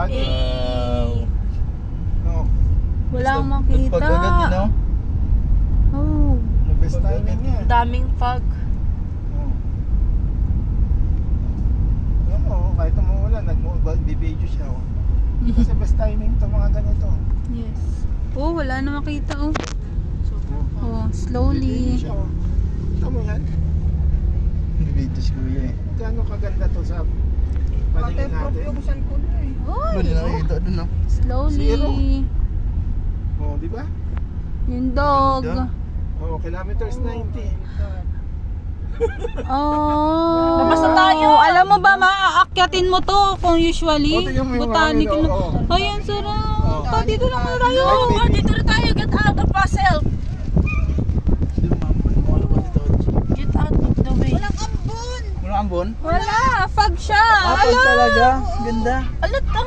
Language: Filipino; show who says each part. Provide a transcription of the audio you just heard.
Speaker 1: Lagi. Oh,
Speaker 2: Wala akong makita.
Speaker 3: Pag agad yun, no?
Speaker 2: Oh.
Speaker 1: the best timing niya.
Speaker 4: Daming fog.
Speaker 1: Oh. Yan mo, kahit umuulan, nagbibideo siya. Oh. Kasi best timing to mga ganito.
Speaker 2: Yes. Oh, wala na makita oh. Oh,
Speaker 1: Bibideo
Speaker 2: slowly.
Speaker 1: siya. Oh. Kita mo yan?
Speaker 3: Video si Kuya eh.
Speaker 1: Gano'ng kaganda to sa paningin natin.
Speaker 2: Oh,
Speaker 3: Hindi nakikita doon, no?
Speaker 2: slowly.
Speaker 1: Zero. Oh, di ba?
Speaker 2: Yung dog.
Speaker 3: Ganda.
Speaker 1: Oh, kilometers 90.
Speaker 2: Oh.
Speaker 4: Labas na tayo.
Speaker 2: Alam mo ba, maaakyatin mo to kung usually.
Speaker 1: Oh, tingnan mo yung
Speaker 2: Botanic.
Speaker 1: hangin, oh.
Speaker 2: Oh, yan, sarap. Oh, dito lang muna tayo.
Speaker 4: Oh, dito na tayo. Get out of myself. Get out of the way.
Speaker 3: Walang ambon?
Speaker 2: Wala, fog siya.
Speaker 3: Apag talaga. Ganda.
Speaker 4: Alat ang